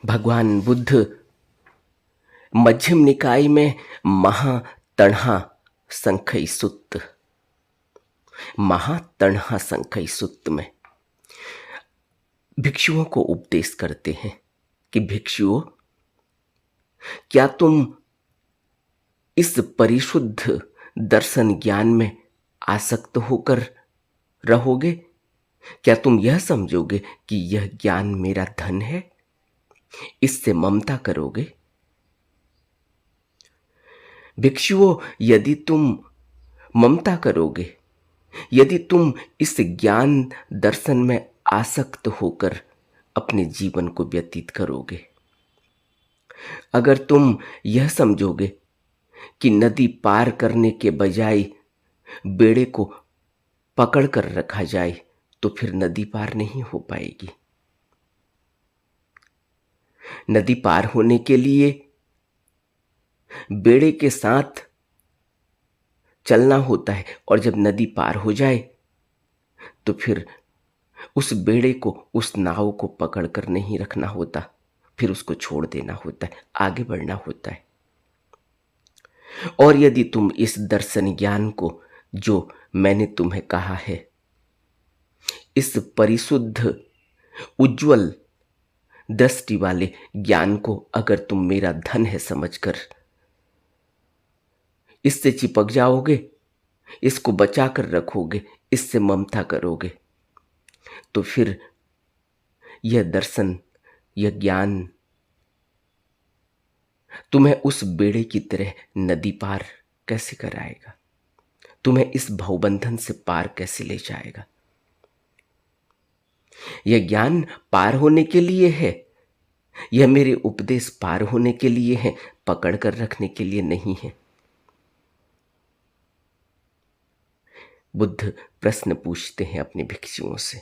भगवान बुद्ध मध्यम निकाय में महातणहा संखई सुत्त में भिक्षुओं को उपदेश करते हैं कि भिक्षुओं, क्या तुम इस परिशुद्ध दर्शन ज्ञान में आसक्त होकर रहोगे? क्या तुम यह समझोगे कि यह ज्ञान मेरा धन है? इससे ममता करोगे? भिक्षुओं, यदि तुम ममता करोगे, यदि तुम इस ज्ञान दर्शन में आसक्त होकर अपने जीवन को व्यतीत करोगे, अगर तुम यह समझोगे कि नदी पार करने के बजाय बेड़े को पकड़ कर रखा जाए, तो फिर नदी पार नहीं हो पाएगी। नदी पार होने के लिए बेड़े के साथ चलना होता है, और जब नदी पार हो जाए तो फिर उस बेड़े को, उस नाव को पकड़ कर नहीं रखना होता, फिर उसको छोड़ देना होता है, आगे बढ़ना होता है। और यदि तुम इस दर्शन ज्ञान को, जो मैंने तुम्हें कहा है, इस परिशुद्ध उज्जवल दृष्टि वाले ज्ञान को अगर तुम मेरा धन है समझकर इससे चिपक जाओगे, इसको बचा कर रखोगे, इससे ममता करोगे, तो फिर यह दर्शन, यह ज्ञान तुम्हें उस बेड़े की तरह नदी पार कैसे कराएगा? तुम्हें इस भवबंधन से पार कैसे ले जाएगा? यह ज्ञान पार होने के लिए है, यह मेरे उपदेश पार होने के लिए है, पकड़ कर रखने के लिए नहीं है। बुद्ध प्रश्न पूछते हैं अपने भिक्षुओं से,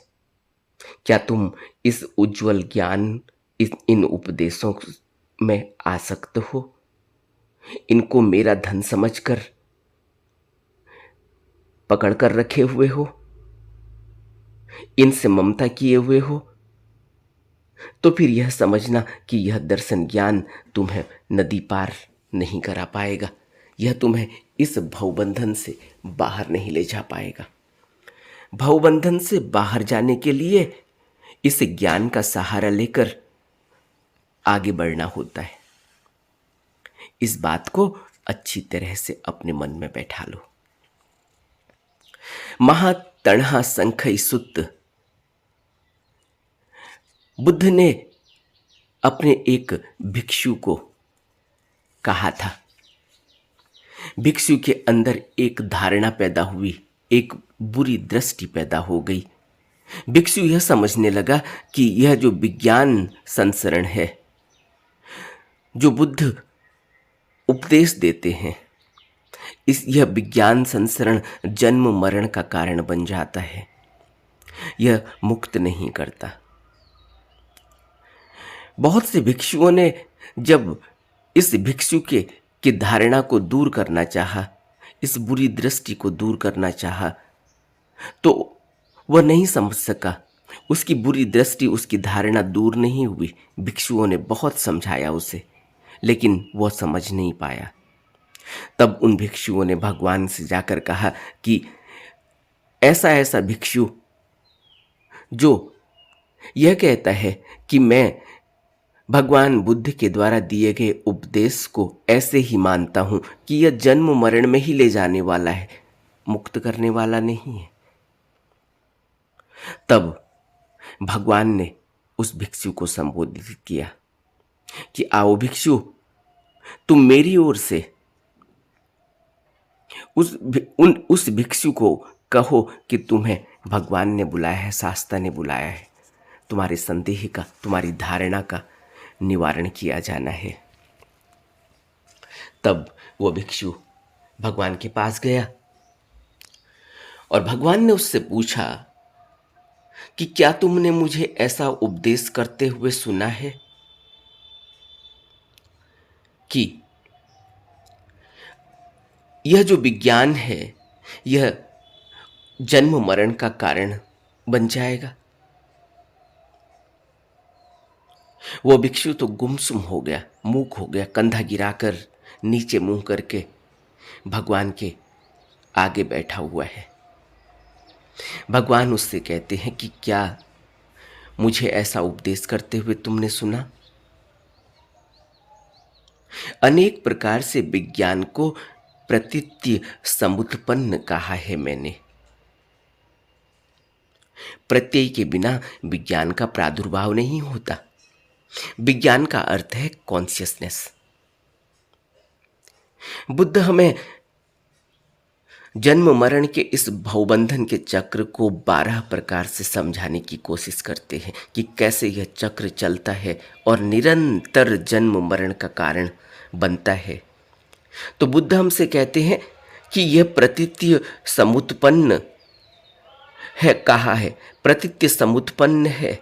क्या तुम इस उज्जवल ज्ञान, इन उपदेशों में आसक्त हो? इनको मेरा धन समझकर पकड़ कर रखे हुए हो? इनसे ममता किए हुए हो? तो फिर यह समझना कि यह दर्शन ज्ञान तुम्हें नदी पार नहीं करा पाएगा, यह तुम्हें इस भवबंधन से बाहर नहीं ले जा पाएगा। भवबंधन से बाहर जाने के लिए इस ज्ञान का सहारा लेकर आगे बढ़ना होता है। इस बात को अच्छी तरह से अपने मन में बैठा लो। महातणहा संखई सुत्त, बुद्ध ने अपने एक भिक्षु को कहा था। भिक्षु के अंदर एक धारणा पैदा हुई, एक बुरी दृष्टि पैदा हो गई। भिक्षु यह समझने लगा कि यह जो विज्ञान संसरण है, जो बुद्ध उपदेश देते हैं, यह विज्ञान संसरण जन्म मरण का कारण बन जाता है, यह मुक्त नहीं करता। बहुत से भिक्षुओं ने जब इस भिक्षु की धारणा को दूर करना चाहा, इस बुरी दृष्टि को दूर करना चाहा, तो वह नहीं समझ सका। उसकी बुरी दृष्टि, उसकी धारणा दूर नहीं हुई। भिक्षुओं ने बहुत समझाया उसे, लेकिन वह समझ नहीं पाया। तब उन भिक्षुओं ने भगवान से जाकर कहा कि ऐसा ऐसा भिक्षु जो यह कहता है कि मैं भगवान बुद्ध के द्वारा दिए गए उपदेश को ऐसे ही मानता हूं कि यह जन्म मरण में ही ले जाने वाला है, मुक्त करने वाला नहीं है। तब भगवान ने उस भिक्षु को संबोधित किया कि आओ भिक्षु, तुम मेरी ओर से उस भिक्षु को कहो कि तुम्हें भगवान ने बुलाया है, शास्त्र ने बुलाया है, तुम्हारे संदेह का, तुम्हारी धारणा का निवारण किया जाना है। तब वो भिक्षु भगवान के पास गया और भगवान ने उससे पूछा कि क्या तुमने मुझे ऐसा उपदेश करते हुए सुना है कि यह जो विज्ञान है यह जन्म मरण का कारण बन जाएगा? वो भिक्षु तो गुमसुम हो गया, मूक हो गया, कंधा गिराकर नीचे मुंह करके भगवान के आगे बैठा हुआ है। भगवान उससे कहते हैं कि क्या मुझे ऐसा उपदेश करते हुए तुमने सुना? अनेक प्रकार से विज्ञान को प्रतीत्य समुत्पन्न कहा है मैंने। प्रत्यय के बिना विज्ञान का प्रादुर्भाव नहीं होता। विज्ञान का अर्थ है कॉन्शियसनेस। बुद्ध हमें जन्म मरण के इस भवबंधन के चक्र को 12 प्रकार से समझाने की कोशिश करते हैं कि कैसे यह चक्र चलता है और निरंतर जन्म मरण का कारण बनता है। तो बुद्ध हमसे कहते हैं कि यह प्रतीत्य समुत्पन्न है। कहा है प्रतीत्य समुत्पन्न है,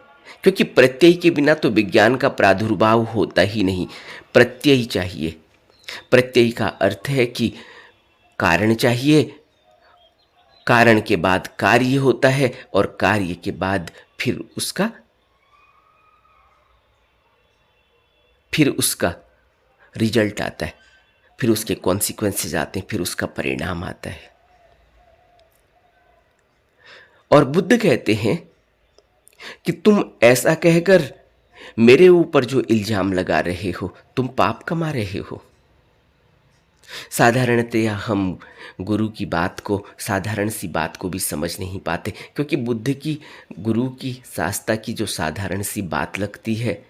क्योंकि प्रत्यय के बिना तो विज्ञान का प्रादुर्भाव होता ही नहीं। प्रत्यय चाहिए। प्रत्यय का अर्थ है कि कारण चाहिए, कारण के बाद कार्य होता है और कार्य के बाद फिर उसका रिजल्ट आता है, फिर उसके कॉन्सिक्वेंसेस आते हैं, फिर उसका परिणाम आता है। और बुद्ध कहते हैं कि तुम ऐसा कहकर मेरे ऊपर जो इल्जाम लगा रहे हो, तुम पाप कमा रहे हो। साधारणतया हम गुरु की बात को, साधारण सी बात को भी समझ नहीं पाते, क्योंकि बुद्ध की, गुरु की, शास्त्रा की जो साधारण सी बात लगती है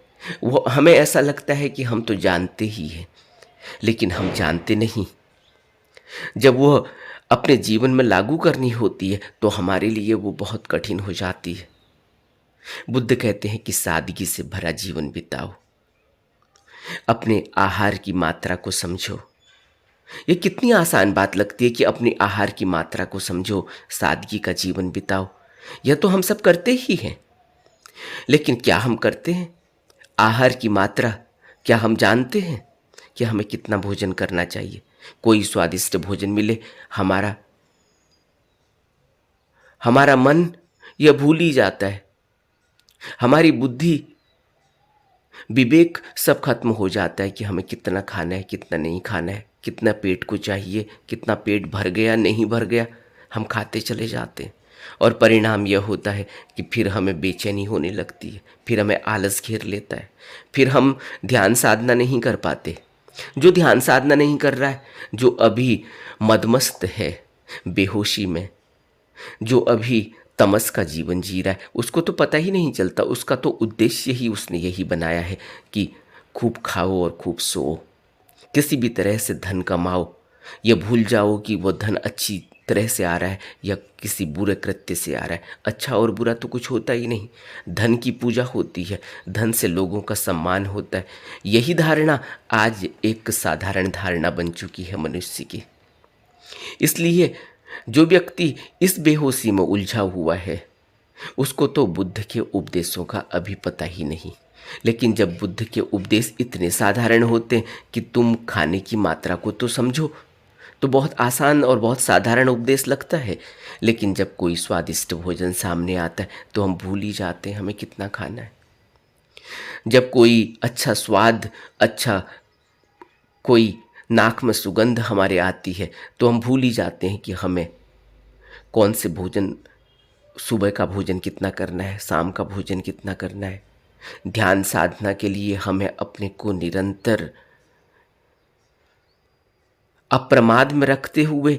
वो हमें ऐसा लगता है कि हम तो जानते ही हैं, लेकिन हम जानते नहीं। जब वो अपने जीवन में लागू करनी होती है तो हमारे लिए वो बहुत कठिन हो जाती है। बुद्ध कहते हैं कि सादगी से भरा जीवन बिताओ, अपने आहार की मात्रा को समझो। ये कितनी आसान बात लगती है कि अपनी आहार की मात्रा को समझो, सादगी का जीवन बिताओ। यह तो हम सब करते ही हैं, लेकिन क्या हम करते हैं? आहार की मात्रा क्या हम जानते हैं कि हमें कितना भोजन करना चाहिए? कोई स्वादिष्ट भोजन मिले, हमारा मन यह भूल ही जाता है, हमारी बुद्धि, विवेक सब खत्म हो जाता है कि हमें कितना खाना है, कितना नहीं खाना है, कितना पेट को चाहिए, कितना पेट भर गया, नहीं भर गया, हम खाते चले जाते हैं। और परिणाम यह होता है कि फिर हमें बेचैनी होने लगती है, फिर हमें आलस घेर लेता है, फिर हम ध्यान साधना नहीं कर पाते। जो ध्यान साधना नहीं कर रहा है, जो अभी मदमस्त है बेहोशी में, जो अभी तमस का जीवन जी रहा है, उसको तो पता ही नहीं चलता। उसका तो उद्देश्य ही उसने यही बनाया है कि खूब खाओ और खूब सो, किसी भी तरह से धन कमाओ। ये भूल जाओ कि वो धन अच्छी तरह से आ रहा है या किसी बुरे कृत्य से आ रहा है। अच्छा और बुरा तो कुछ होता ही नहीं, धन की पूजा होती है, धन से लोगों का सम्मान होता है। यही धारणा आज एक साधारण धारणा बन चुकी है मनुष्य की। इसलिए जो व्यक्ति इस बेहोशी में उलझा हुआ है, उसको तो बुद्ध के उपदेशों का अभी पता ही नहीं। लेकिन जब बुद्ध के उपदेश इतने साधारण होते हैं कि तुम खाने की मात्रा को तो समझो, तो बहुत आसान और बहुत साधारण उपदेश लगता है। लेकिन जब कोई स्वादिष्ट भोजन सामने आता है तो हम भूल ही जाते हैं हमें कितना खाना है। जब कोई अच्छा स्वाद, अच्छा कोई नाक में सुगंध हमारे आती है तो हम भूल ही जाते हैं कि हमें कौन से भोजन, सुबह का भोजन कितना करना है, शाम का भोजन कितना करना है। ध्यान साधना के लिए हमें अपने को निरंतर अप्रमाद में रखते हुए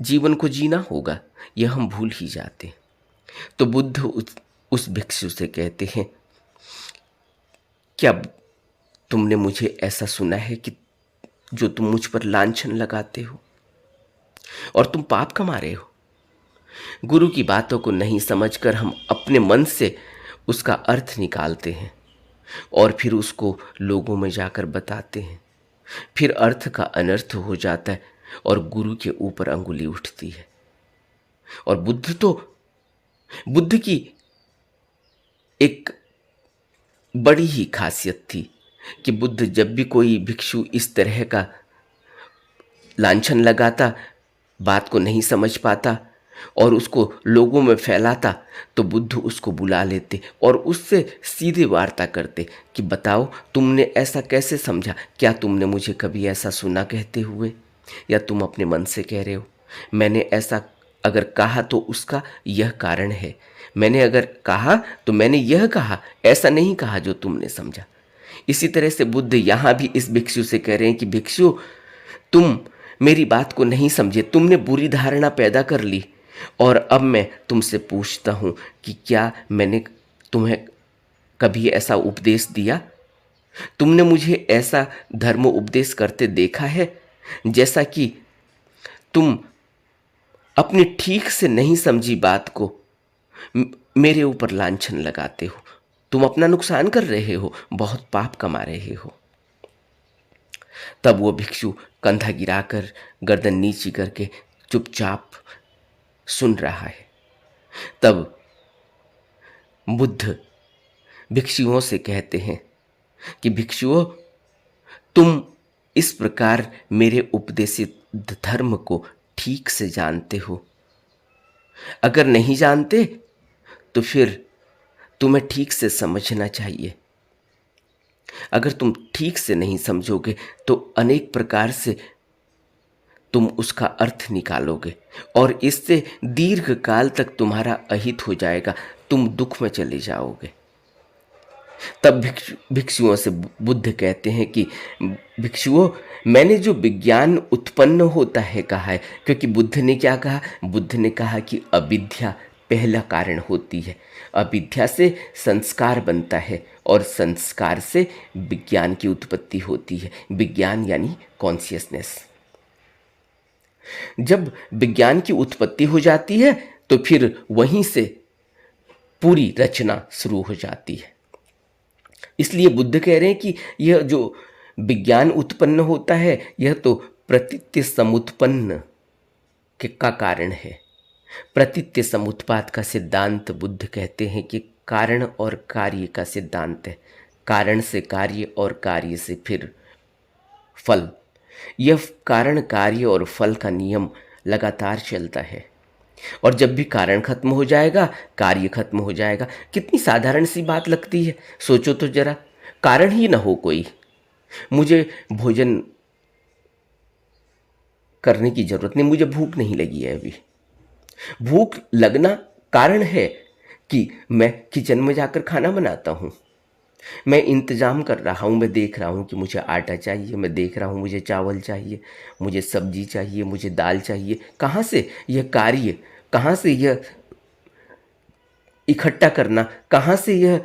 जीवन को जीना होगा, यह हम भूल ही जाते हैं। तो बुद्ध उस भिक्षु से कहते हैं, क्या तुमने मुझे ऐसा सुना है कि जो तुम मुझ पर लांछन लगाते हो और तुम पाप कमा रहे हो? गुरु की बातों को नहीं समझकर हम अपने मन से उसका अर्थ निकालते हैं और फिर उसको लोगों में जाकर बताते हैं। फिर अर्थ का अनर्थ हो जाता है और गुरु के ऊपर अंगुली उठती है। और बुद्ध की एक बड़ी ही खासियत थी कि बुद्ध जब भी कोई भिक्षु इस तरह का लांछन लगाता, बात को नहीं समझ पाता, और उसको लोगों में फैलाता तो बुद्ध उसको बुला लेते और उससे सीधे वार्ता करते कि बताओ तुमने ऐसा कैसे समझा, क्या तुमने मुझे कभी ऐसा सुना कहते हुए, या तुम अपने मन से कह रहे हो। मैंने ऐसा अगर कहा तो उसका यह कारण है, मैंने अगर कहा तो मैंने यह कहा, ऐसा नहीं कहा जो तुमने समझा। इसी तरह से बुद्ध यहाँ भी इस भिक्षु से कह रहे हैं कि भिक्षु, तुम मेरी बात को नहीं समझे, तुमने बुरी धारणा पैदा कर ली, और अब मैं तुमसे पूछता हूँ कि क्या मैंने तुम्हें कभी ऐसा उपदेश दिया? तुमने मुझे ऐसा धर्म उपदेश करते देखा है जैसा कि तुम अपनी ठीक से नहीं समझी बात को मेरे ऊपर लांछन लगाते हो? तुम अपना नुकसान कर रहे हो, बहुत पाप कमा रहे हो। तब वो भिक्षु कंधा गिराकर गर्दन नीची करके चुपचाप सुन रहा है। तब बुद्ध भिक्षुओं से कहते हैं कि भिक्षुओं, तुम इस प्रकार मेरे उपदेशित धर्म को ठीक से जानते हो? अगर नहीं जानते तो फिर तुम्हें ठीक से समझना चाहिए। अगर तुम ठीक से नहीं समझोगे तो अनेक प्रकार से तुम उसका अर्थ निकालोगे और इससे दीर्घ काल तक तुम्हारा अहित हो जाएगा, तुम दुख में चले जाओगे। तब भिक्षुओं से बुद्ध कहते हैं कि भिक्षुओं, मैंने जो विज्ञान उत्पन्न होता है कहा है, क्योंकि बुद्ध ने क्या कहा? बुद्ध ने कहा कि अविद्या पहला कारण होती है, अविद्या से संस्कार बनता है और संस्कार से विज्ञान की उत्पत्ति होती है। विज्ञान यानी कॉन्शियसनेस। जब विज्ञान की उत्पत्ति हो जाती है तो फिर वहीं से पूरी रचना शुरू हो जाती है। इसलिए बुद्ध कह रहे हैं कि यह जो विज्ञान उत्पन्न होता है यह तो प्रतीत्य समुत्पन्न का कारण है। प्रतीत्य समुत्पाद का सिद्धांत बुद्ध कहते हैं कि कारण और कार्य का सिद्धांत है। कारण से कार्य और कार्य से फिर फल। यह कारण, कार्य और फल का नियम लगातार चलता है और जब भी कारण खत्म हो जाएगा कार्य खत्म हो जाएगा। कितनी साधारण सी बात लगती है, सोचो तो जरा। कारण ही ना हो कोई, मुझे भोजन करने की जरूरत नहीं, मुझे भूख नहीं लगी है अभी। भूख लगना कारण है कि मैं किचन में जाकर खाना बनाता हूँ, मैं इंतज़ाम कर रहा हूँ, मैं देख रहा हूँ कि मुझे आटा चाहिए, मैं देख रहा हूँ मुझे चावल चाहिए, मुझे सब्जी चाहिए, मुझे दाल चाहिए। कहाँ से यह कार्य, कहाँ से यह इकट्ठा करना, कहाँ से यह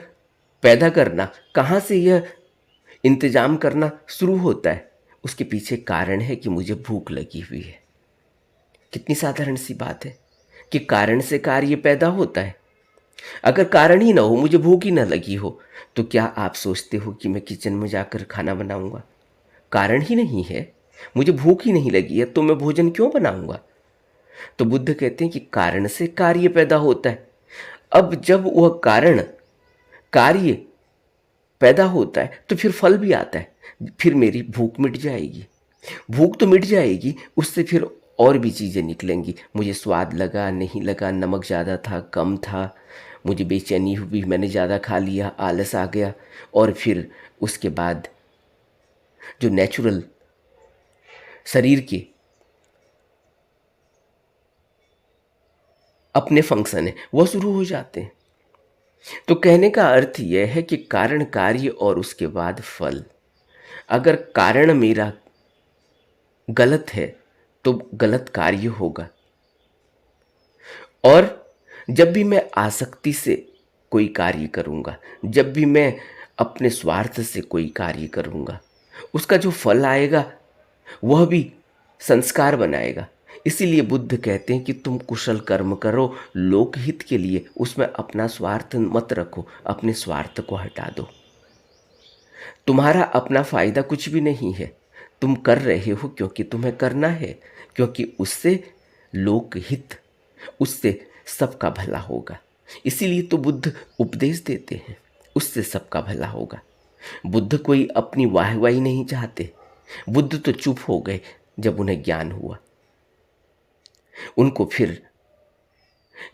पैदा करना, कहाँ से यह इंतज़ाम करना शुरू होता है? उसके पीछे कारण है कि मुझे भूख लगी हुई है। कितनी साधारण सी बात है कि कारण से कार्य पैदा होता है। अगर कारण ही ना हो, मुझे भूख ही ना लगी हो, तो क्या आप सोचते हो कि मैं किचन में जाकर खाना बनाऊंगा? कारण ही नहीं है, मुझे भूख ही नहीं लगी है, तो मैं भोजन क्यों बनाऊंगा? तो बुद्ध कहते हैं कि कारण से कार्य पैदा होता है। अब जब वह कारण, कार्य पैदा होता है तो फिर फल भी आता है, फिर मेरी भूख मिट जाएगी। भूख तो मिट जाएगी, उससे फिर और भी चीज़ें निकलेंगी। मुझे स्वाद लगा, नहीं लगा, नमक ज़्यादा था, कम था, मुझे बेचैनी हुई, मैंने ज़्यादा खा लिया, आलस आ गया, और फिर उसके बाद जो नेचुरल शरीर के अपने फंक्शन है वो शुरू हो जाते हैं। तो कहने का अर्थ यह है कि कारण, कार्य और उसके बाद फल। अगर कारण मेरा गलत है तो गलत कार्य होगा। और जब भी मैं आसक्ति से कोई कार्य करूँगा, जब भी मैं अपने स्वार्थ से कोई कार्य करूँगा, उसका जो फल आएगा वह भी संस्कार बनाएगा। इसीलिए बुद्ध कहते हैं कि तुम कुशल कर्म करो लोकहित के लिए, उसमें अपना स्वार्थ मत रखो, अपने स्वार्थ को हटा दो। तुम्हारा अपना फायदा कुछ भी नहीं है, तुम कर रहे हो क्योंकि तुम्हें करना है, क्योंकि उससे लोकहित, उससे सबका भला होगा। इसीलिए तो बुद्ध उपदेश देते हैं, उससे सबका भला होगा। बुद्ध कोई अपनी वाहवाही नहीं चाहते। बुद्ध तो चुप हो गए जब उन्हें ज्ञान हुआ। उनको फिर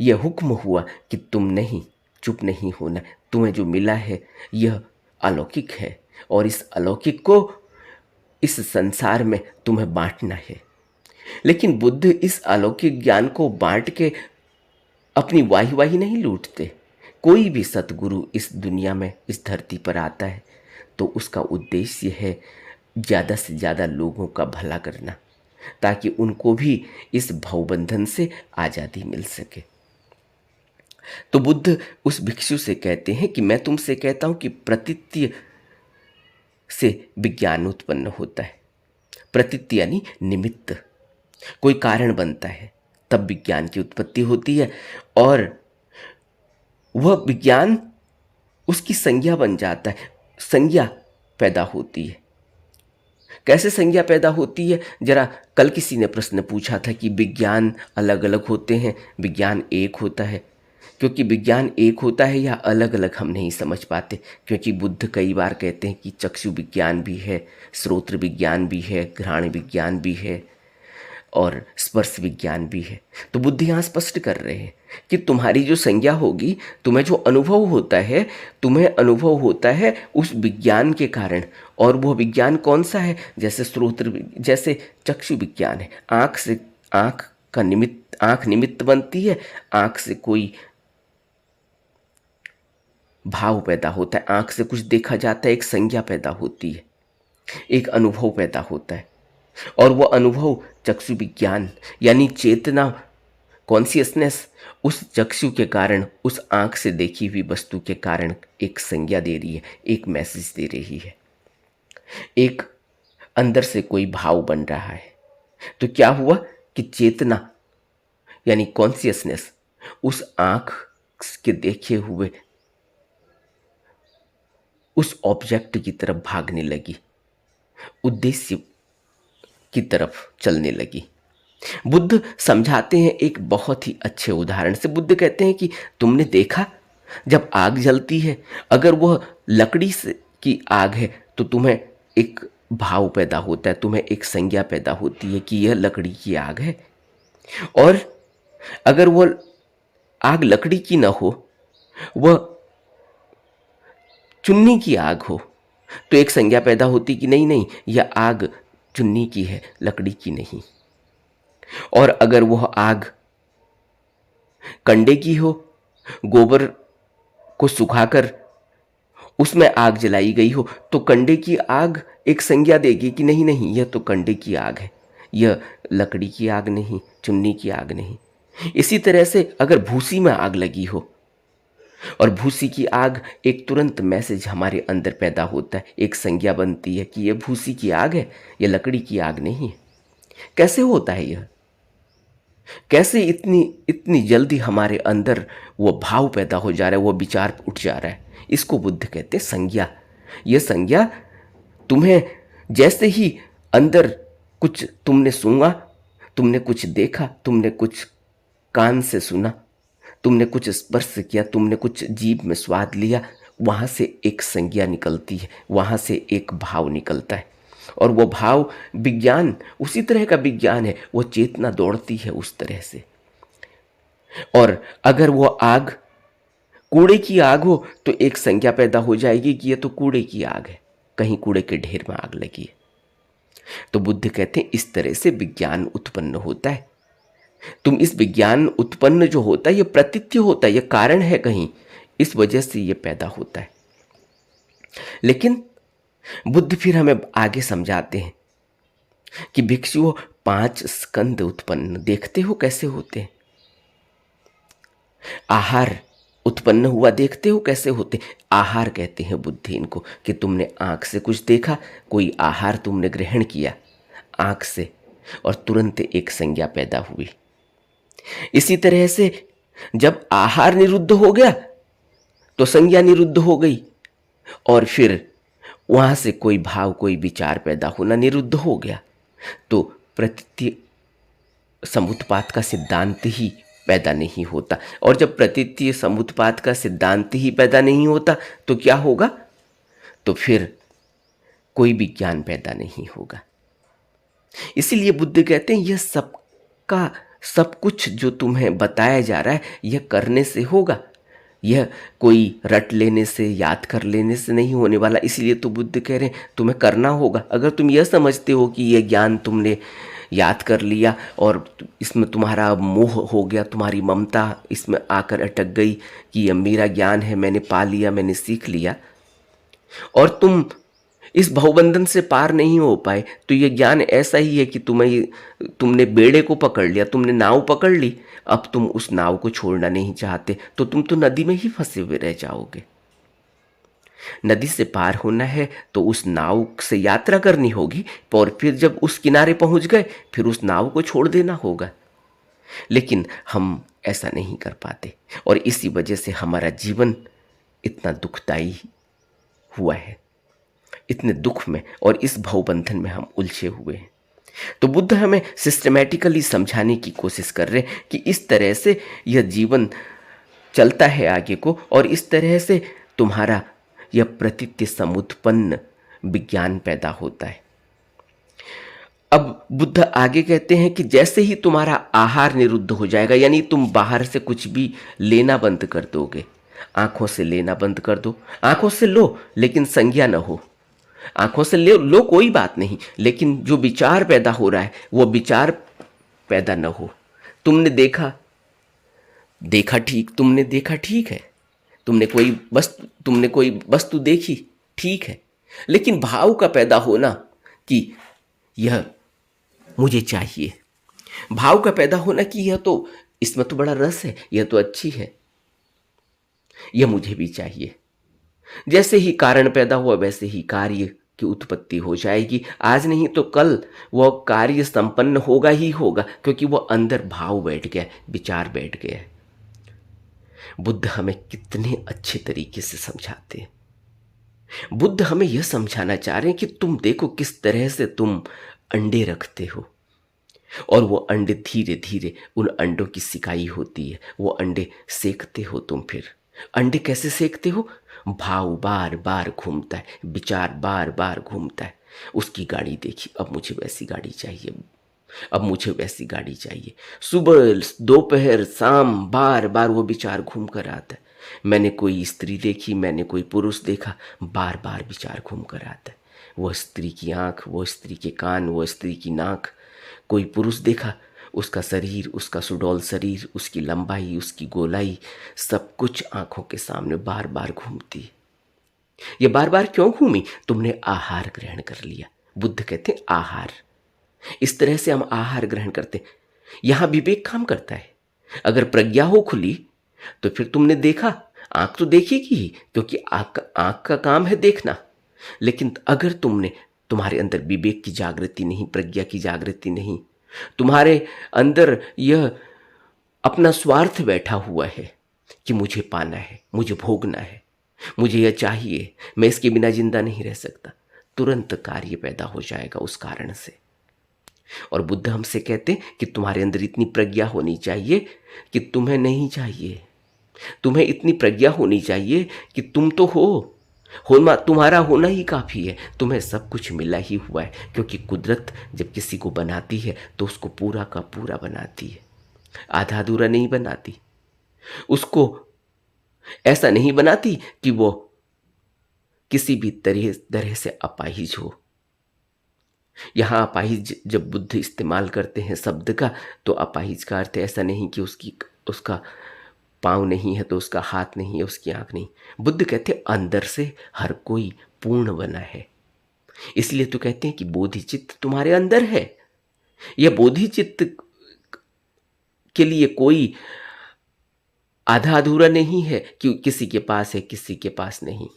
यह हुक्म हुआ कि तुम नहीं, चुप नहीं होना, तुम्हें जो मिला है यह अलौकिक है और इस अलौकिक को इस संसार में तुम्हें बांटना है। लेकिन बुद्ध इस अलौकिक ज्ञान को बांट के अपनी वाही वाही नहीं लूटते। कोई भी सतगुरु इस दुनिया में, इस धरती पर आता है तो उसका उद्देश्य है ज़्यादा से ज़्यादा लोगों का भला करना, ताकि उनको भी इस भवबंधन से आज़ादी मिल सके। तो बुद्ध उस भिक्षु से कहते हैं कि मैं तुमसे कहता हूं कि प्रतीत्य से विज्ञान उत्पन्न होता है। प्रतीत्य यानी निमित्त, कोई कारण बनता है तब विज्ञान की उत्पत्ति होती है और वह विज्ञान उसकी संज्ञा बन जाता है, संज्ञा पैदा होती है। कैसे संज्ञा पैदा होती है? जरा, कल किसी ने प्रश्न पूछा था कि विज्ञान अलग अलग होते हैं, विज्ञान एक होता है। क्योंकि विज्ञान एक होता है या अलग अलग हम नहीं समझ पाते, क्योंकि बुद्ध कई बार कहते हैं कि चक्षु विज्ञान भी है, श्रोत्र विज्ञान भी है, घ्राण विज्ञान भी है और स्पर्श विज्ञान भी है। तो बुद्ध यहाँ स्पष्ट कर रहे हैं कि तुम्हारी जो संज्ञा होगी, तुम्हें जो अनुभव होता है, तुम्हें अनुभव होता है उस विज्ञान के कारण। और वह विज्ञान कौन सा है? जैसे श्रोत्र, जैसे चक्षु विज्ञान है, आँख से, आँख का निमित्त, आँख निमित्त बनती है, आँख से कोई भाव पैदा होता है, आँख से कुछ देखा जाता है, एक संज्ञा पैदा होती है, एक अनुभव पैदा होता है। और वह अनुभव चक्षु विज्ञान यानी चेतना, कॉन्शियसनेस, उस चक्षु के कारण, उस आँख से देखी हुई वस्तु के कारण एक संज्ञा दे रही है, एक मैसेज दे रही है, एक अंदर से कोई भाव बन रहा है। तो क्या हुआ कि चेतना यानी कॉन्शियसनेस उस आँख के देखे हुए उस ऑब्जेक्ट की तरफ भागने लगी, उद्देश्य की तरफ चलने लगी। बुद्ध समझाते हैं एक बहुत ही अच्छे उदाहरण से। बुद्ध कहते हैं कि तुमने देखा जब आग जलती है, अगर वह लकड़ी से की आग है तो तुम्हें एक भाव पैदा होता है, तुम्हें एक संज्ञा पैदा होती है कि यह लकड़ी की आग है। और अगर वह आग लकड़ी की ना हो, वह चुन्नी की आग हो, तो एक संज्ञा पैदा होती कि नहीं नहीं, यह आग चुन्नी की है, लकड़ी की नहीं। और अगर वह आग कंडे की हो, गोबर को सुखाकर उसमें आग जलाई गई हो, तो कंडे की आग एक संज्ञा देगी कि नहीं नहीं, यह तो कंडे की आग है, यह लकड़ी की आग नहीं, चुन्नी की आग नहीं। इसी तरह से अगर भूसी में आग लगी हो और भूसी की आग, एक तुरंत मैसेज हमारे अंदर पैदा होता है, एक संज्ञा बनती है कि यह भूसी की आग है, यह लकड़ी की आग नहीं है। कैसे होता है यह? कैसे इतनी इतनी जल्दी हमारे अंदर वो भाव पैदा हो जा रहा है, वो विचार उठ जा रहा है? इसको बुद्ध कहते हैं संज्ञा। यह संज्ञा तुम्हें जैसे ही अंदर कुछ तुमने सूंघा, तुमने कुछ देखा, तुमने कुछ कान से सुना, तुमने कुछ स्पर्श किया, तुमने कुछ जीभ में स्वाद लिया, वहाँ से एक संज्ञा निकलती है, वहाँ से एक भाव निकलता है। और वो भाव विज्ञान, उसी तरह का विज्ञान है, वो चेतना दौड़ती है उस तरह से। और अगर वो आग कूड़े की आग हो तो एक संज्ञा पैदा हो जाएगी कि ये तो कूड़े की आग है, कहीं कूड़े के ढेर में आग लगी है। तो बुद्ध कहते हैं इस तरह से विज्ञान उत्पन्न होता है। तुम इस विज्ञान उत्पन्न जो होता है, ये प्रतीत्य होता है, ये कारण है कहीं, इस वजह से ये पैदा होता है। लेकिन बुद्ध फिर हमें आगे समझाते हैं कि भिक्षुओं, 5 स्कंद उत्पन्न देखते हो कैसे होते हैं? आहार उत्पन्न हुआ देखते हो कैसे होते? आहार कहते हैं बुद्ध इनको, कि तुमने आंख से कुछ देखा, कोई आहार तुमने ग्रहण किया आंख से और तुरंत एक संज्ञा पैदा हुई। इसी तरह से जब आहार निरुद्ध हो गया तो संज्ञा निरुद्ध हो गई और फिर वहां से कोई भाव, कोई विचार पैदा होना निरुद्ध हो गया। तो प्रतीत्य समुत्पात का सिद्धांत ही पैदा नहीं होता। और जब प्रतीत्य समुत्पात का सिद्धांत ही पैदा नहीं होता तो क्या होगा? तो फिर कोई विज्ञान पैदा नहीं होगा। इसीलिए बुद्ध कहते हैं यह सबका सब कुछ जो तुम्हें बताया जा रहा है यह करने से होगा, यह कोई रट लेने से, याद कर लेने से नहीं होने वाला। इसलिए तो बुद्ध कह रहे हैं तुम्हें करना होगा। अगर तुम यह समझते हो कि यह ज्ञान तुमने याद कर लिया और इसमें तुम्हारा मोह हो गया, तुम्हारी ममता इसमें आकर अटक गई कि यह मेरा ज्ञान है, मैंने पा लिया, मैंने सीख लिया, और तुम इस भवबंधन से पार नहीं हो पाए, तो यह ज्ञान ऐसा ही है कि तुमने बेड़े को पकड़ लिया, तुमने नाव पकड़ ली, अब तुम उस नाव को छोड़ना नहीं चाहते, तो तुम तो नदी में ही फंसे हुए रह जाओगे। नदी से पार होना है तो उस नाव से यात्रा करनी होगी, और फिर जब उस किनारे पहुंच गए फिर उस नाव को छोड़ देना होगा। लेकिन हम ऐसा नहीं कर पाते, और इसी वजह से हमारा जीवन इतना दुखदाई हुआ है, इतने दुख में और इस भवबंधन में हम उलझे हुए हैं। तो बुद्ध हमें सिस्टमैटिकली समझाने की कोशिश कर रहे हैं कि इस तरह से यह जीवन चलता है आगे को, और इस तरह से तुम्हारा यह प्रतीत्य समुत्पन्न विज्ञान पैदा होता है। अब बुद्ध आगे कहते हैं कि जैसे ही तुम्हारा आहार निरुद्ध हो जाएगा, यानी तुम बाहर से कुछ भी लेना बंद कर दोगे, आंखों से लेना बंद कर दो, आंखों से लो लेकिन संज्ञा न हो, आंखों से लो कोई बात नहीं, लेकिन जो विचार पैदा हो रहा है वो विचार पैदा न हो। तुमने देखा ठीक, तुमने देखा ठीक है, तुमने कोई वस्तु देखी ठीक है, लेकिन भाव का पैदा होना कि यह मुझे चाहिए, भाव का पैदा होना कि यह तो, इसमें तो बड़ा रस है, यह तो अच्छी है, यह मुझे भी चाहिए। जैसे ही कारण पैदा हुआ वैसे ही कार्य की उत्पत्ति हो जाएगी। आज नहीं तो कल वह कार्य संपन्न होगा ही होगा, क्योंकि वह अंदर भाव बैठ गया, विचार बैठ गया है। बुद्ध हमें कितने अच्छे तरीके से समझाते हैं। बुद्ध हमें यह समझाना चाह रहे हैं कि तुम देखो किस तरह से तुम अंडे रखते हो, और वो अंडे धीरे धीरे, उन अंडों की सिकाई होती है, वो अंडे सेकते हो तुम। फिर अंडे कैसे सेकते हो? भाव बार बार घूमता है, विचार बार बार घूमता है। उसकी गाड़ी देखी, अब मुझे वैसी गाड़ी चाहिए, अब मुझे वैसी गाड़ी चाहिए। सुबह दोपहर शाम बार बार वो विचार घूम कर आता है। मैंने कोई स्त्री देखी, मैंने कोई पुरुष देखा, बार बार विचार घूम कर आता है। वह स्त्री की आंख, वो स्त्री के कान, वो स्त्री की नाक। कोई पुरुष देखा, उसका शरीर, उसका सुडौल शरीर, उसकी लंबाई, उसकी गोलाई, सब कुछ आंखों के सामने बार बार घूमती है। ये बार बार क्यों घूमी? तुमने आहार ग्रहण कर लिया। बुद्ध कहते हैं आहार, इस तरह से हम आहार ग्रहण करते हैं। यहां विवेक काम करता है। अगर प्रज्ञा हो खुली तो फिर तुमने देखा, आंख तो देखेगी ही, क्योंकि आंख का काम है देखना। लेकिन अगर तुम्हारे अंदर विवेक की जागृति नहीं, प्रज्ञा की जागृति नहीं, तुम्हारे अंदर यह अपना स्वार्थ बैठा हुआ है कि मुझे पाना है, मुझे भोगना है, मुझे यह चाहिए, मैं इसके बिना जिंदा नहीं रह सकता, तुरंत कार्य पैदा हो जाएगा उस कारण से। और बुद्ध हमसे कहते हैं कि तुम्हारे अंदर इतनी प्रज्ञा होनी चाहिए कि तुम्हें नहीं चाहिए, तुम्हें इतनी प्रज्ञा होनी चाहिए कि तुम तो होना, तुम्हारा होना ही काफ़ी है। तुम्हें सब कुछ मिला ही हुआ है, क्योंकि कुदरत जब किसी को बनाती है तो उसको पूरा का पूरा बनाती है, आधा अधूरा नहीं बनाती। उसको ऐसा नहीं बनाती कि वो किसी भी तरह से अपाहिज हो। यहाँ अपाहिज जब बुद्ध इस्तेमाल करते हैं शब्द का, तो अपाहिज का अर्थ ऐसा नहीं कि उसका पाँव नहीं है तो उसका हाथ नहीं है, उसकी आंख नहीं। बुद्ध कहते हैं अंदर से हर कोई पूर्ण बना है। इसलिए तो कहते हैं कि बोधिचित्त तुम्हारे अंदर है। यह बोधिचित्त के लिए कोई आधा अधूरा नहीं है कि किसी के पास है, किसी के पास नहीं।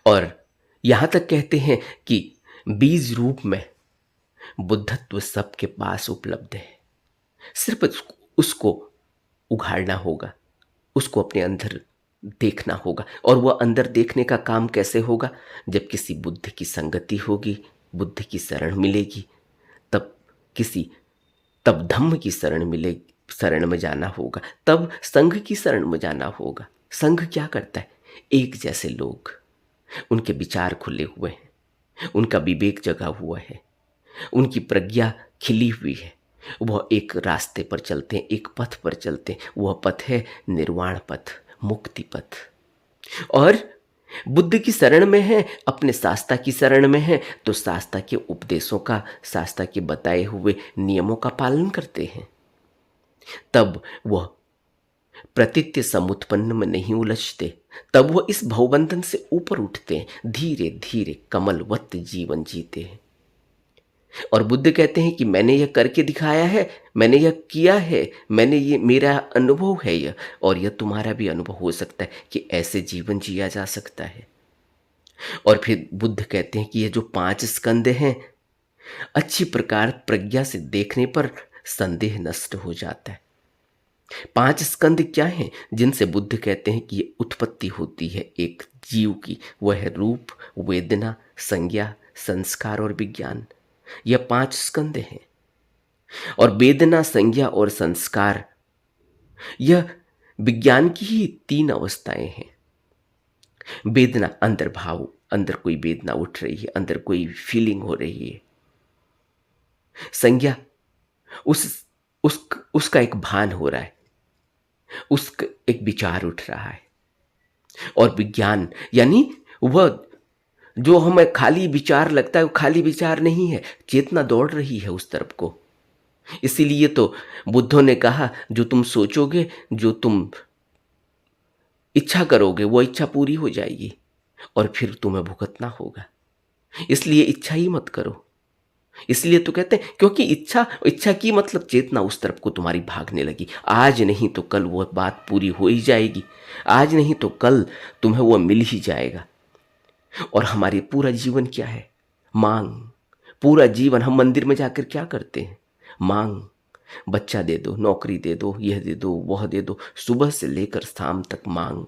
और यहां तक कहते हैं कि बीज रूप में बुद्धत्व सबके पास उपलब्ध है, सिर्फ उसको उघाड़ना होगा, उसको अपने अंदर देखना होगा। और वह अंदर देखने का काम कैसे होगा? जब किसी बुद्ध की संगति होगी, बुद्ध की शरण मिलेगी, तब धम्म की शरण मिलेगी, शरण में जाना होगा, तब संघ की शरण में जाना होगा। संघ क्या करता है? एक जैसे लोग, उनके विचार खुले हुए हैं, उनका विवेक जगा हुआ है, उनकी प्रज्ञा खिली हुई है, वह एक रास्ते पर चलते हैं, एक पथ पर चलते हैं। वह पथ है निर्वाण पथ, मुक्ति पथ। और बुद्ध की शरण में है, अपने शास्त्रा की शरण में है, तो शास्त्रा के उपदेशों का, शास्त्रा के बताए हुए नियमों का पालन करते हैं। तब वह प्रतीत्य समुत्पन्न में नहीं उलझते, तब वह इस भवबंधन से ऊपर उठते हैं, धीरे धीरे कमलवत जीवन जीते हैं। और बुद्ध कहते हैं कि मैंने यह करके दिखाया है, मैंने यह किया है, मैंने ये, मेरा अनुभव है यह, और यह तुम्हारा भी अनुभव हो सकता है कि ऐसे जीवन जिया जा सकता है। और फिर बुद्ध कहते हैं कि ये जो 5 स्कंद हैं, अच्छी प्रकार प्रज्ञा से देखने पर संदेह नष्ट हो जाता है। 5 स्कंद क्या हैं जिनसे बुद्ध कहते हैं कि ये उत्पत्ति होती है एक जीव की? वह है रूप, वेदना, संज्ञा, संस्कार और विज्ञान। यह 5 स्कंद हैं। और वेदना, संज्ञा और संस्कार, यह विज्ञान की ही 3 अवस्थाएं हैं। वेदना, अंदर भाव, अंदर कोई वेदना उठ रही है, अंदर कोई फीलिंग हो रही है। संज्ञा, उसका एक भान हो रहा है, उसका एक विचार उठ रहा है। और विज्ञान यानी वह जो हमें खाली विचार लगता है, वो खाली विचार नहीं है, चेतना दौड़ रही है उस तरफ को। इसीलिए तो बुद्धों ने कहा, जो तुम सोचोगे, जो तुम इच्छा करोगे, वो इच्छा पूरी हो जाएगी और फिर तुम्हें भुगतना होगा। इसलिए इच्छा ही मत करो। इसलिए तो कहते हैं, क्योंकि इच्छा की मतलब चेतना उस तरफ को तुम्हारी भागने लगी। आज नहीं तो कल वो बात पूरी हो ही जाएगी, आज नहीं तो कल तुम्हें वो मिल ही जाएगा। और हमारी पूरा जीवन क्या है? मांग। पूरा जीवन हम मंदिर में जाकर क्या करते हैं? मांग। बच्चा दे दो, नौकरी दे दो, यह दे दो, वह दे दो, सुबह से लेकर शाम तक मांग।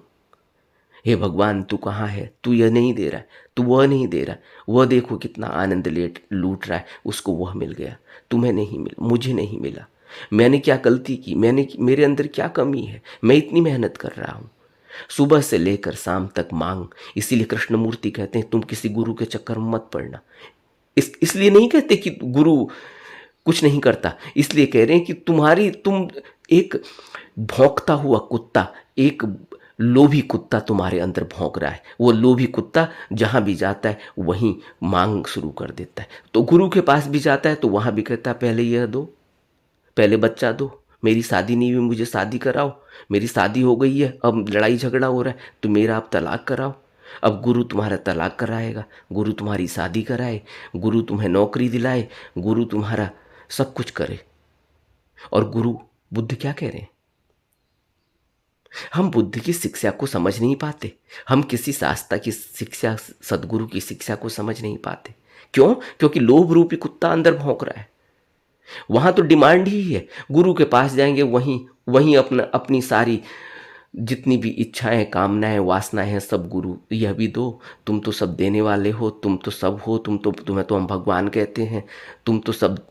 हे भगवान, तू कहाँ है? तू यह नहीं दे रहा है, तू वह नहीं दे रहा, वह देखो कितना आनंद लूट रहा है, उसको वह मिल गया, तुम्हें नहीं मिला, मुझे नहीं मिला। मैंने क्या गलती की? मेरे अंदर क्या कमी है? मैं इतनी मेहनत कर रहा हूँ। सुबह से लेकर शाम तक मांग। इसीलिए कृष्णमूर्ति कहते हैं, तुम किसी गुरु के चक्कर में मत पड़ना। इसलिए नहीं कहते कि गुरु कुछ नहीं करता, इसलिए कह रहे हैं कि तुम एक भौंकता हुआ कुत्ता, एक लोभी कुत्ता तुम्हारे अंदर भौंक रहा है। वो लोभी कुत्ता जहां भी जाता है वहीं मांग शुरू कर देता है। तो गुरु के पास भी जाता है तो वहां भी कहता है, पहले यह दो, पहले बच्चा दो, मेरी शादी नहीं हुई, मुझे शादी कराओ, मेरी शादी हो गई है, अब लड़ाई झगड़ा हो रहा है तो मेरा अब तलाक कराओ। अब गुरु तुम्हारा तलाक कराएगा, गुरु तुम्हारी शादी कराए, गुरु तुम्हें नौकरी दिलाए, गुरु तुम्हारा सब कुछ करे। और गुरु, बुद्ध क्या कह रहे हैं? हम बुद्ध की शिक्षा को समझ नहीं पाते, हम किसी शास्त्र की शिक्षा, सदगुरु की शिक्षा को समझ नहीं पाते। क्यों? क्योंकि लोभ रूपी कुत्ता अंदर भौंक रहा है। वहां तो डिमांड ही है, गुरु के पास जाएंगे, वहीं वहीं अपनी सारी जितनी भी इच्छाएं, कामनाएं, वासनाएं हैं, सब गुरु, यह भी दो, तुम तो सब देने वाले हो, तुम तो सब हो, तुम्हें तो हम भगवान कहते हैं, तुम तो सब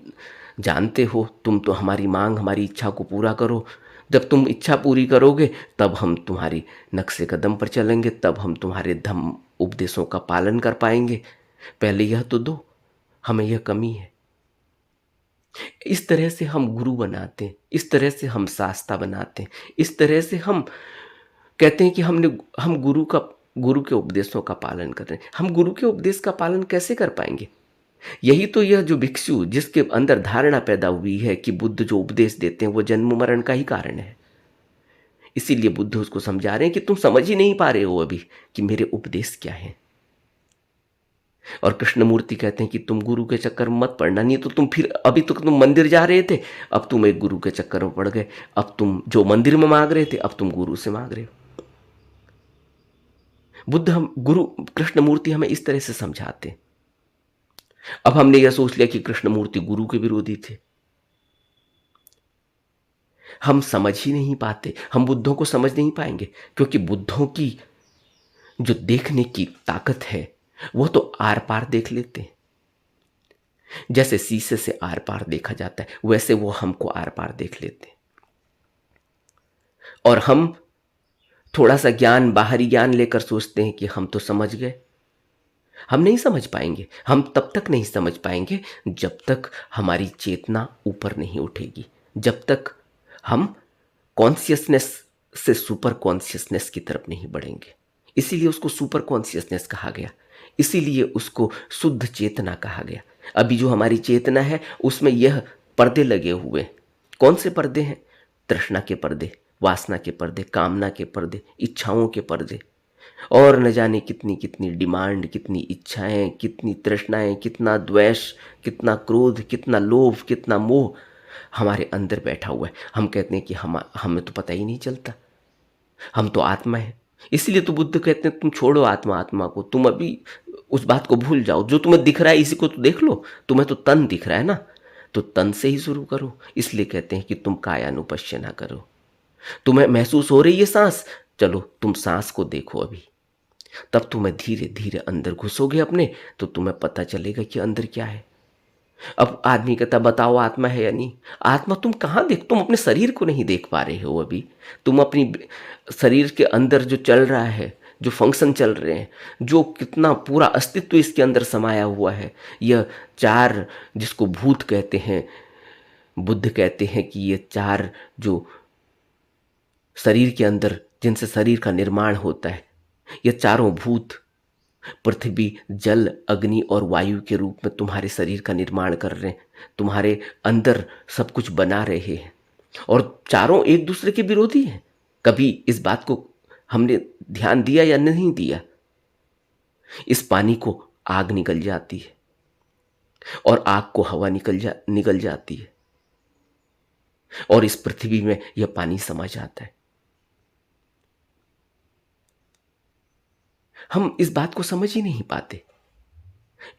जानते हो, तुम तो हमारी मांग, हमारी इच्छा को पूरा करो। जब तुम इच्छा पूरी करोगे तब हम तुम्हारी नक्शे कदम पर चलेंगे, तब हम तुम्हारे धम्म उपदेशों का पालन कर पाएंगे। पहले यह तो दो, हमें यह कमी है। इस तरह से हम गुरु बनाते हैं, इस तरह से हम शास्त्रा बनाते हैं, इस तरह से हम कहते हैं कि हम गुरु के उपदेशों का पालन कर रहे हैं। हम गुरु के उपदेश का पालन कैसे कर पाएंगे? यही तो यह जो भिक्षु, जिसके अंदर धारणा पैदा हुई है कि बुद्ध जो उपदेश देते हैं वो जन्म मरण का ही कारण है, इसीलिए बुद्ध उसको समझा रहे हैं कि तुम समझ ही नहीं पा रहे हो अभी कि मेरे उपदेश क्या है। और कृष्णमूर्ति कहते हैं कि तुम गुरु के चक्कर में मत पड़ना, नहीं तो तुम फिर, अभी तो तुम मंदिर जा रहे थे, अब तुम एक गुरु के चक्कर में पड़ गए। अब तुम जो मंदिर में मांग रहे थे, अब तुम गुरु से मांग रहे हो। कृष्णमूर्ति हमें इस तरह से समझाते। अब हमने यह सोच लिया कि कृष्णमूर्ति गुरु के विरोधी थे। हम समझ ही नहीं पाते, हम बुद्धों को समझ नहीं पाएंगे, क्योंकि बुद्धों की जो देखने की ताकत है वो तो आर पार देख लेते हैं। जैसे शीशे से आर पार देखा जाता है, वैसे वो हमको आर पार देख लेते हैं। और हम थोड़ा सा ज्ञान, बाहरी ज्ञान लेकर सोचते हैं कि हम तो समझ गए। हम नहीं समझ पाएंगे, हम तब तक नहीं समझ पाएंगे जब तक हमारी चेतना ऊपर नहीं उठेगी, जब तक हम कॉन्शियसनेस से सुपर कॉन्शियसनेस की तरफ नहीं बढ़ेंगे। इसीलिए उसको सुपर कॉन्शियसनेस कहा गया, इसीलिए उसको शुद्ध चेतना कहा गया। अभी जो हमारी चेतना है उसमें यह पर्दे लगे हुए हैं। कौन से पर्दे हैं? तृष्णा के पर्दे, वासना के पर्दे, कामना के पर्दे, इच्छाओं के पर्दे, और न जाने कितनी कितनी डिमांड, कितनी इच्छाएं, कितनी तृष्णाएं, कितना द्वेष, कितना क्रोध, कितना लोभ, कितना मोह हमारे अंदर बैठा हुआ है। हम कहते हैं कि हमें तो पता ही नहीं चलता, हम तो आत्मा है। इसलिए तो बुद्ध कहते हैं तुम छोड़ो आत्मा को, तुम अभी उस बात को भूल जाओ, जो तुम्हें दिख रहा है इसी को तो देख लो। तुम्हें तो तन दिख रहा है ना, तो तन से ही शुरू करो। इसलिए कहते हैं कि तुम कायानुपश्यना करो। तुम्हें महसूस हो रही है सांस, चलो तुम सांस को देखो अभी। तब तुम्हें धीरे धीरे अंदर घुसोगे अपने, तो तुम्हें पता चलेगा कि अंदर क्या है। अब आदमी कहता बताओ आत्मा है या नहीं। आत्मा तुम कहाँ देख, तुम अपने शरीर को नहीं देख पा रहे हो अभी। तुम अपनी शरीर के अंदर जो चल रहा है, जो फंक्शन चल रहे हैं, जो कितना पूरा अस्तित्व इसके अंदर समाया हुआ है, यह चार जिसको भूत कहते हैं, बुद्ध कहते हैं कि ये चार जो शरीर के अंदर जिनसे शरीर का निर्माण होता है, ये चारों भूत पृथ्वी, जल, अग्नि और वायु के रूप में तुम्हारे शरीर का निर्माण कर रहे हैं, तुम्हारे अंदर सब कुछ बना रहे हैं। और चारों एक दूसरे के विरोधी हैं। कभी इस बात को हमने ध्यान दिया या नहीं दिया? इस पानी को आग निकल जाती है और आग को हवा निकल जाती है, और इस पृथ्वी में यह पानी समा जाता है। हम इस बात को समझ ही नहीं पाते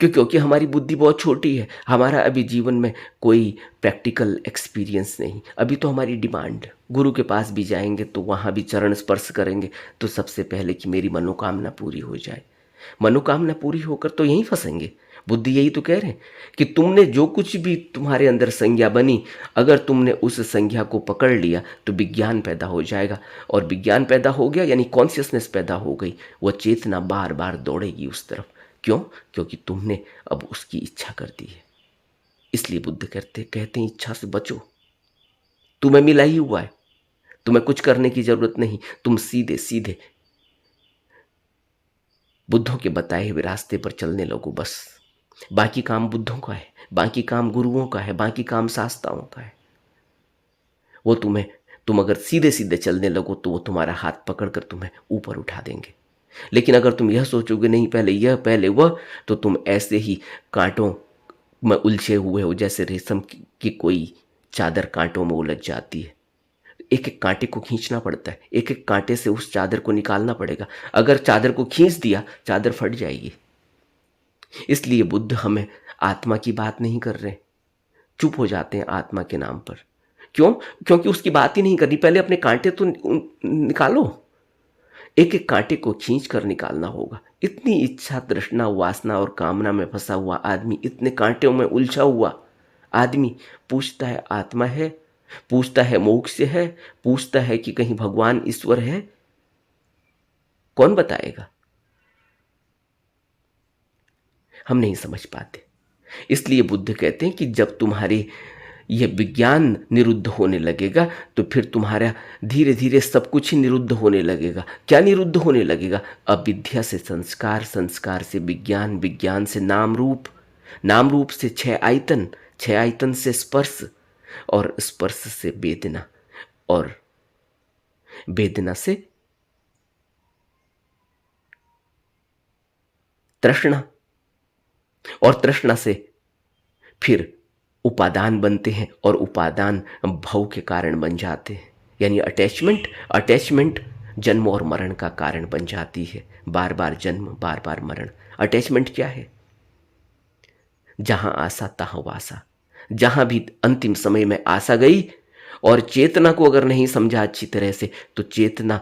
क्योंकि हमारी बुद्धि बहुत छोटी है। हमारा अभी जीवन में कोई प्रैक्टिकल एक्सपीरियंस नहीं। अभी तो हमारी डिमांड, गुरु के पास भी जाएंगे तो वहाँ भी चरण स्पर्श करेंगे तो सबसे पहले कि मेरी मनोकामना पूरी हो जाए। मनोकामना पूरी होकर तो यहीं फंसेंगे। बुद्धि यही तो कह रहे हैं कि तुमने जो कुछ भी तुम्हारे अंदर संज्ञा बनी, अगर तुमने उस संज्ञा को पकड़ लिया तो विज्ञान पैदा हो जाएगा, और विज्ञान पैदा हो गया यानी कॉन्शियसनेस पैदा हो गई। वह चेतना बार बार दौड़ेगी उस तरफ। क्यों? क्योंकि तुमने अब उसकी इच्छा कर दी है। इसलिए बुद्ध कहते हैं इच्छा से बचो। तुम्हें मिला ही हुआ है, तुम्हें कुछ करने की जरूरत नहीं। तुम सीधे सीधे बुद्धों के बताए हुए रास्ते पर चलने लगो बस। बाकी काम बुद्धों का है, बाकी काम गुरुओं का है, बाकी काम शास्त्राओं का है। वो तुम अगर सीधे सीधे चलने लगो तो वो तुम्हारा हाथ पकड़कर तुम्हें ऊपर उठा देंगे। लेकिन अगर तुम यह सोचोगे नहीं पहले यह पहले वह, तो तुम ऐसे ही कांटों में उलझे हुए हो, जैसे रेशम की कोई चादर कांटों में उलझ जाती है। एक एक कांटे को खींचना पड़ता है, एक एक कांटे से उस चादर को निकालना पड़ेगा। अगर चादर को खींच दिया, चादर फट जाएगी। इसलिए बुद्ध हमें आत्मा की बात नहीं कर रहे, चुप हो जाते हैं आत्मा के नाम पर। क्यों? क्योंकि उसकी बात ही नहीं करनी। पहले अपने कांटे तो निकालो, एक एक कांटे को खींच कर निकालना होगा। इतनी इच्छा, तृष्णा, वासना और कामना में फंसा हुआ आदमी, इतने कांटों में उलझा हुआ आदमी पूछता है आत्मा है, पूछता है मोक्ष है, पूछता है कि कहीं भगवान ईश्वर है। कौन बताएगा? हम नहीं समझ पाते। इसलिए बुद्ध कहते हैं कि जब तुम्हारी यह विज्ञान निरुद्ध होने लगेगा तो फिर तुम्हारा धीरे धीरे सब कुछ ही निरुद्ध होने लगेगा। क्या निरुद्ध होने लगेगा? अविद्या से संस्कार, संस्कार से विज्ञान, विज्ञान से नाम रूप, नाम रूप से छह आयतन, छह आयतन से स्पर्श, और स्पर्श से वेदना, और वेदना से तृष्णा, और तृष्णा से फिर उपादान बनते हैं, और उपादान भव के कारण बन जाते हैं। यानी अटैचमेंट जन्म और मरण का कारण बन जाती है। बार बार जन्म, बार बार मरण। अटैचमेंट क्या है? जहां आशा तहां वासा। जहां भी अंतिम समय में आशा गई, और चेतना को अगर नहीं समझा अच्छी तरह से, तो चेतना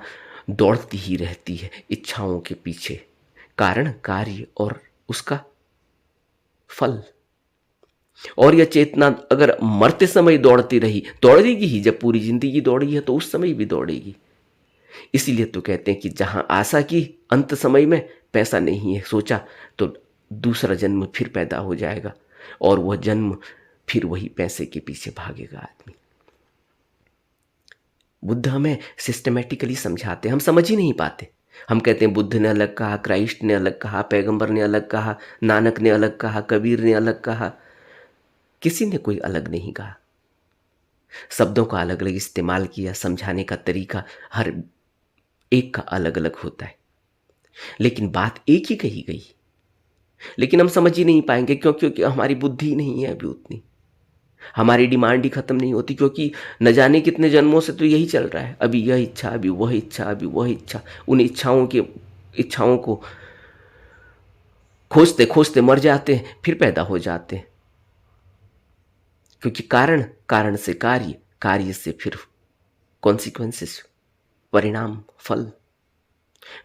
दौड़ती ही रहती है इच्छाओं के पीछे। कारण, कार्य और उसका फल। और यह चेतना अगर मरते समय दौड़ती रही, दौड़ेगी ही। जब पूरी जिंदगी दौड़ी है तो उस समय भी दौड़ेगी। इसीलिए तो कहते हैं कि जहां आशा की अंत समय में पैसा नहीं है, सोचा तो दूसरा जन्म फिर पैदा हो जाएगा और वह जन्म फिर वही पैसे के पीछे भागेगा आदमी। बुद्ध हमें सिस्टमेटिकली समझाते, हम समझ ही नहीं पाते। हम कहते हैं बुद्ध ने अलग कहा, क्राइस्ट ने अलग कहा, पैगंबर ने अलग कहा, नानक ने अलग कहा, कबीर ने अलग कहा। किसी ने कोई अलग नहीं कहा। शब्दों का अलग अलग इस्तेमाल किया, समझाने का तरीका हर एक का अलग अलग होता है, लेकिन बात एक ही कही गई। लेकिन हम समझ ही नहीं पाएंगे, क्योंकि हमारी बुद्धि ही नहीं है अभी उतनी, हमारी डिमांड ही खत्म नहीं होती, क्योंकि न जाने कितने जन्मों से तो यही चल रहा है। अभी यह इच्छा, अभी वह इच्छा, अभी वह इच्छा। उन इच्छाओं को खोजते खोजते मर जाते हैं, फिर पैदा हो जाते हैं। क्योंकि कारण से कार्य, कार्य से फिर कॉन्सिक्वेंसेस, परिणाम, फल।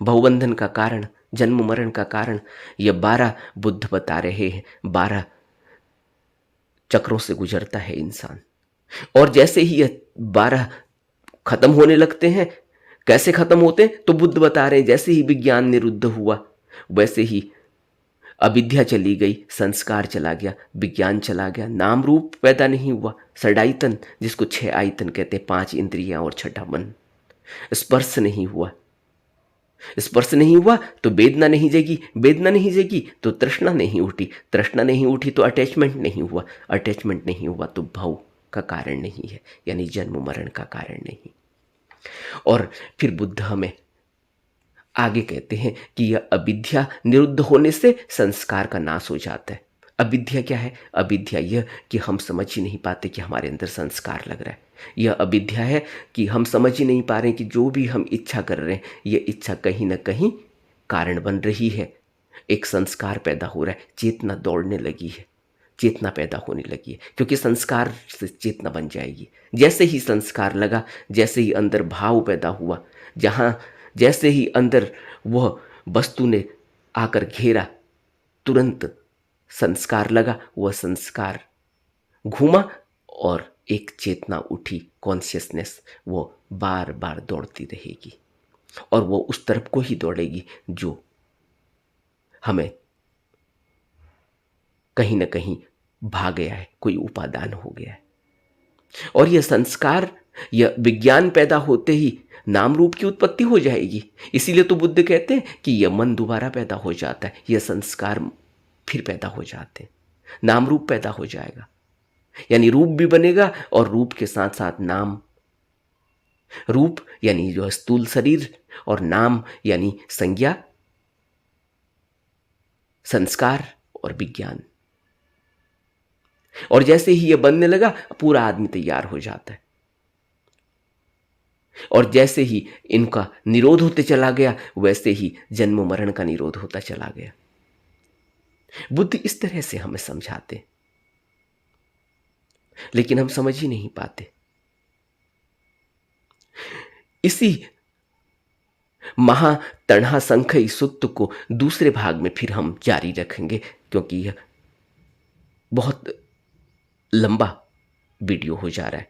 बहुबंधन का कारण, जन्म मरण का कारण यह 12 बुद्ध बता रहे हैं। 12 चक्रों से गुजरता है इंसान, और जैसे ही ये 12 खत्म होने लगते हैं, कैसे खत्म होते हैं तो बुद्ध बता रहे हैं, जैसे ही विज्ञान निरुद्ध हुआ वैसे ही अविद्या चली गई, संस्कार चला गया, विज्ञान चला गया, नाम रूप पैदा नहीं हुआ, षडायतन जिसको 6 आयतन कहते हैं, 5 इंद्रियां और 6ठा मन। स्पर्श नहीं हुआ, स्पर्श नहीं हुआ तो वेदना नहीं जगी, वेदना नहीं जगी तो तृष्णा नहीं उठी, तृष्णा नहीं उठी तो अटैचमेंट नहीं हुआ, अटैचमेंट नहीं हुआ तो भव का कारण नहीं है, यानी जन्म मरण का कारण नहीं। और फिर बुद्ध हमें आगे कहते हैं कि यह अविद्या निरुद्ध होने से संस्कार का नाश हो जाता है। अविद्या क्या है? अविद्या यह कि हम समझ ही नहीं पाते कि हमारे अंदर संस्कार लग रहा है। यह अविद्या है कि हम समझ ही नहीं पा रहे कि जो भी हम इच्छा कर रहे हैं, यह इच्छा कहीं ना कहीं कारण बन रही है। एक संस्कार पैदा हो रहा है, चेतना दौड़ने लगी है, चेतना पैदा होने लगी है, क्योंकि संस्कार से चेतना बन जाएगी। जैसे ही संस्कार लगा, जैसे ही अंदर भाव पैदा हुआ, जैसे ही अंदर वह वस्तु ने आकर घेरा, तुरंत संस्कार लगा, वह संस्कार घूमा और एक चेतना उठी, कॉन्शियसनेस, वो बार बार दौड़ती रहेगी और वो उस तरफ को ही दौड़ेगी जो हमें कहीं ना कहीं भाग गया है, कोई उपादान हो गया है। और यह संस्कार, यह विज्ञान पैदा होते ही नाम रूप की उत्पत्ति हो जाएगी। इसीलिए तो बुद्ध कहते हैं कि यह मन दोबारा पैदा हो जाता है, यह संस्कार फिर पैदा हो जाते हैं, नाम रूप पैदा हो जाएगा, यानी रूप भी बनेगा और रूप के साथ साथ नाम। रूप यानी जो स्थूल शरीर और नाम यानी संज्ञा, संस्कार और विज्ञान। और जैसे ही यह बनने लगा, पूरा आदमी तैयार हो जाता है। और जैसे ही इनका निरोध होते चला गया, वैसे ही जन्म मरण का निरोध होता चला गया। बुद्ध इस तरह से हमें समझाते, लेकिन हम समझ ही नहीं पाते। इसी महातणहा संखई सुत्त को दूसरे भाग में फिर हम जारी रखेंगे, क्योंकि यह बहुत लंबा वीडियो हो जा रहा है।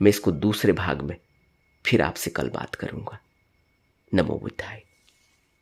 मैं इसको दूसरे भाग में फिर आपसे कल बात करूंगा। नमो बुद्धाय।